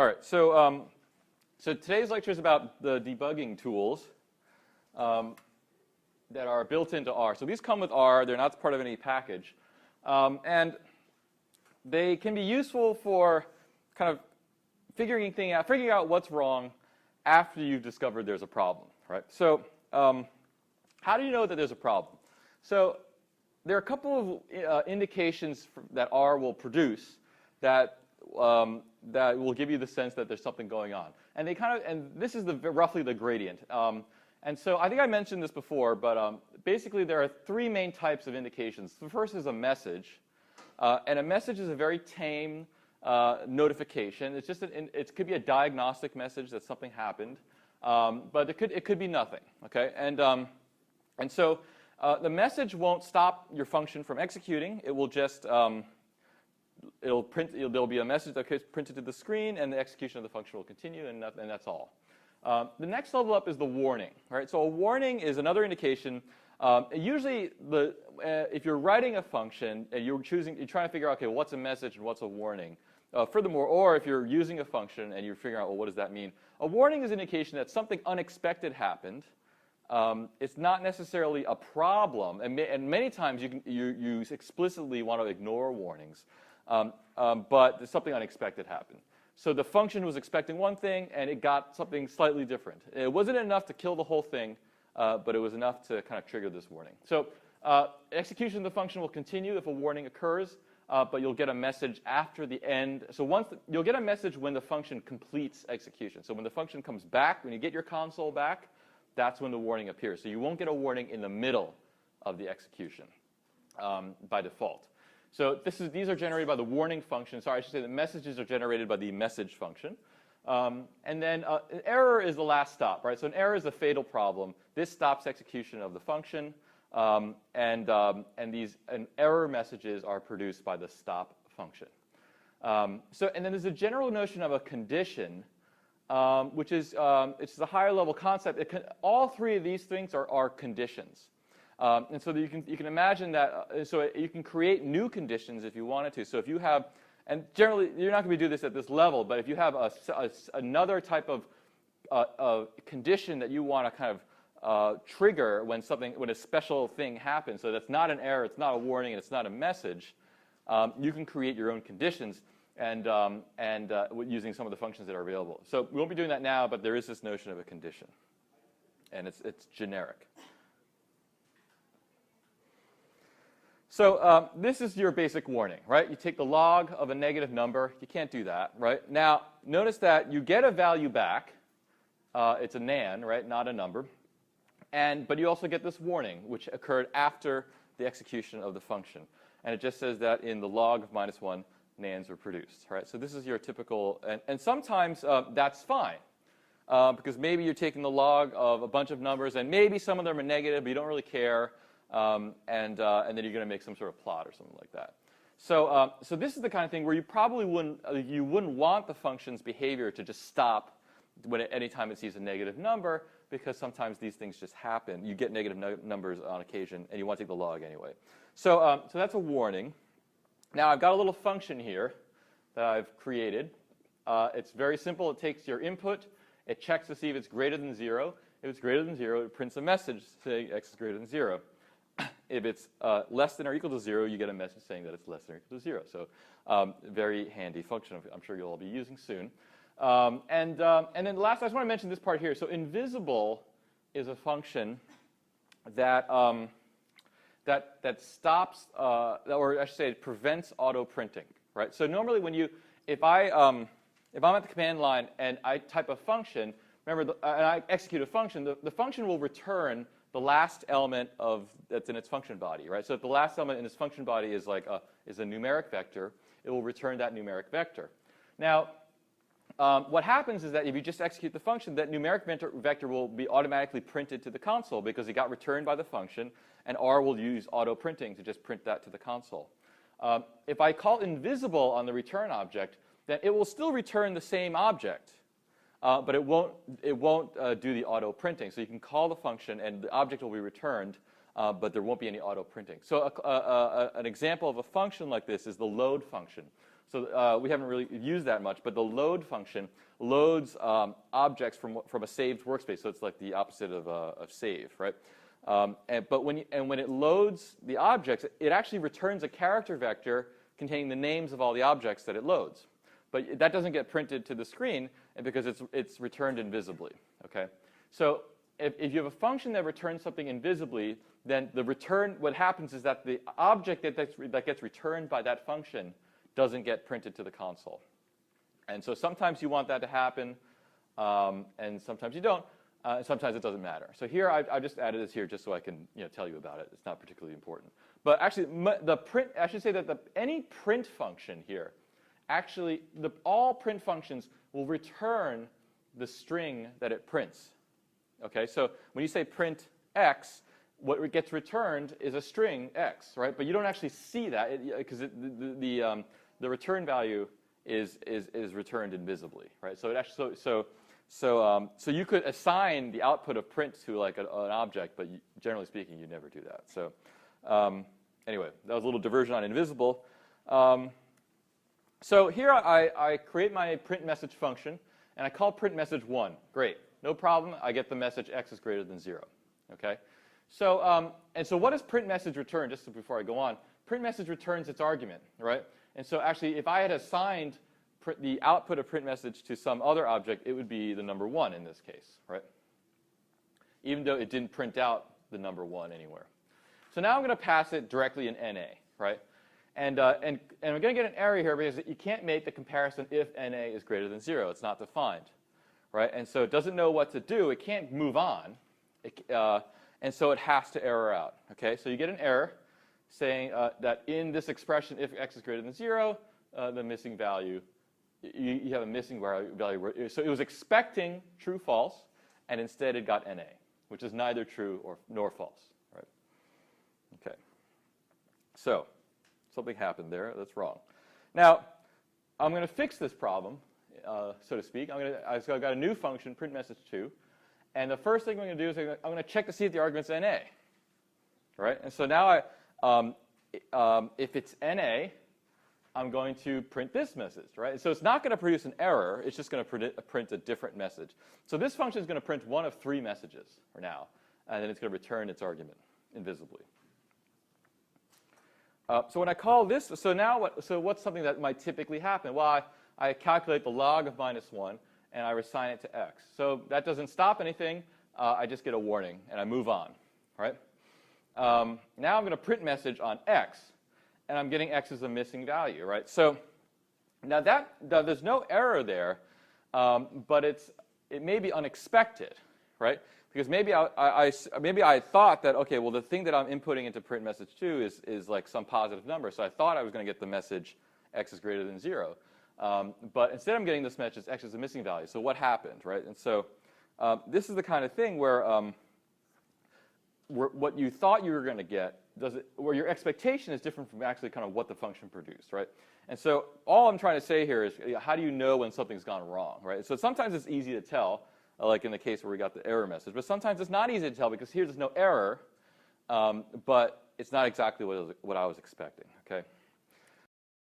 All right, so today's lecture is about the debugging tools that are built into R. So these come with R. They're not part of any package. And they can be useful for kind of figuring out what's wrong after you've discovered there's a problem, right? So how do you know that there's a problem? So there are a couple of indications that R will produce that that will give you the sense that there's something going on. And this is roughly the gradient. And so I think I mentioned this before, but basically there are three main types of indications. The first is a message, and a message is a very tame notification. It's just it could be a diagnostic message that something happened, but it could be nothing. Okay, and so the message won't stop your function from executing. It will just there'll be a message that gets printed to the screen, and the execution of the function will continue, and that's all. The next level up is the warning. Right? So a warning is another indication. Usually, if you're writing a function and you're trying to figure out, okay, what's a message and what's a warning. Furthermore, or if you're using a function and you're figuring out, well, what does that mean? A warning is an indication that something unexpected happened. It's not necessarily a problem, and many times you explicitly want to ignore warnings, but something unexpected happened. So the function was expecting one thing, and it got something slightly different. It wasn't enough to kill the whole thing, but it was enough to kind of trigger this warning. So execution of the function will continue if a warning occurs, but you'll get a message after the end. So you'll get a message when the function completes execution. So when the function comes back, when you get your console back, that's when the warning appears. So you won't get a warning in the middle of the execution by default. So these are generated by the warning function. Sorry, I should say the messages are generated by the message function. And then an error is the last stop, right? So an error is a fatal problem. This stops execution of the function, and error messages are produced by the stop function. And then there's a general notion of a condition, which is it's a higher level concept. All three of these things are conditions. And so you can imagine that, so you can create new conditions if you wanted to. So if you have, and generally you're not going to do this at this level, but if you have another type of condition that you want to kind of trigger when a special thing happens, so that's not an error, it's not a warning, and it's not a message, you can create your own conditions and using some of the functions that are available. So we won't be doing that now, but there is this notion of a condition, and it's generic. So this is your basic warning, right? You take the log of a negative number. You can't do that, right? Now, notice that you get a value back. It's a nan, right, not a number. But you also get this warning, which occurred after the execution of the function. And it just says that in the log of -1, nans were produced, right? So this is your typical, and sometimes that's fine. Because maybe you're taking the log of a bunch of numbers, and maybe some of them are negative, but you don't really care. And then you're going to make some sort of plot or something like that. So this is the kind of thing where you probably wouldn't want the function's behavior to just stop when any time it sees a negative number, because sometimes these things just happen. You get negative numbers on occasion, and you want to take the log anyway. So that's a warning. Now I've got a little function here that I've created. It's very simple. It takes your input. It checks to see if it's greater than 0. If it's greater than 0, it prints a message saying x is greater than 0. If it's less than or equal to 0, you get a message saying that it's less than or equal to 0. So very handy function I'm sure you'll all be using soon. And then last, I just want to mention this part here. So invisible is a function that that stops, or I should say, it prevents auto printing. Right. So normally if I'm at the command line and I type a function, remember, and I execute a function, the function will return the last element that's in its function body, right? So if the last element in its function body is a numeric vector, it will return that numeric vector. Now, what happens is that if you just execute the function, that numeric vector will be automatically printed to the console because it got returned by the function, and R will use auto printing to just print that to the console. If I call invisible on the return object, then it will still return the same object. But it won't do the auto printing. So you can call the function, and the object will be returned, but there won't be any auto printing. So an example of a function like this is the load function. So we haven't really used that much, but the load function loads objects from a saved workspace. So it's like the opposite of save, right? But when it loads the objects, it actually returns a character vector containing the names of all the objects that it loads. But that doesn't get printed to the screen because it's returned invisibly. Okay? So if you have a function that returns something invisibly, then what happens is that the object that gets returned by that function doesn't get printed to the console. And so sometimes you want that to happen, and sometimes you don't. Sometimes it doesn't matter. So here I just added this here just so I can tell you about it. It's not particularly important. But actually, I should say that any print function here, actually, all print functions will return the string that it prints. Okay, so when you say print x, what gets returned is a string x, right? But you don't actually see that because the return value is returned invisibly, right? So it actually so you could assign the output of print to like an object, but generally speaking, you never do that. So anyway, that was a little diversion on invisible. So here I create my print message function, and I call print message 1. Great, no problem. I get the message x is greater than 0. Okay. So and so what does print message return? Just before I go on, print message returns its argument, right? And so actually, if I had assigned the output of print message to some other object, it would be the number 1 in this case, right? Even though it didn't print out the number 1 anywhere. So now I'm going to pass it directly in NA, right? And I'm going to get an error here because you can't make the comparison if NA is greater than 0. It's not defined, right? And so it doesn't know what to do. It can't move on, and so it has to error out. Okay, so you get an error saying that in this expression, if x is greater than 0, the missing value, you have a missing value. So it was expecting true, false, and instead it got NA, which is neither true nor false. Right? Okay. So something happened there. That's wrong. Now I'm going to fix this problem, so to speak. I've got a new function, print message 2, and the first thing I'm going to do is I'm going to check to see if the argument's NA. Right? And so now if it's NA, I'm going to print this message, right? So it's not going to produce an error. It's just going to print a different message. So this function is going to print one of 3 messages for now, and then it's going to return its argument invisibly. So when I call this, so what's something that might typically happen? Well, I calculate the log of -1, and I assign it to x. So that doesn't stop anything. I just get a warning, and I move on, right? Now I'm going to print message on x, and I'm getting x as a missing value, right? So now there's no error there, but it may be unexpected, right? Because maybe I thought that, okay, well, the thing that I'm inputting into print message 2 is like some positive number, so I thought I was going to get the message x is greater than 0. But instead I'm getting this message x is a missing value. So what happened, right? And so this is the kind of thing where what you thought you were going to get, where your expectation is different from actually kind of what the function produced, right? And so all I'm trying to say here is, how do you know when something's gone wrong, right? So sometimes it's easy to tell, like in the case where we got the error message, but sometimes it's not easy to tell because here there's no error, but it's not exactly what I was expecting, okay?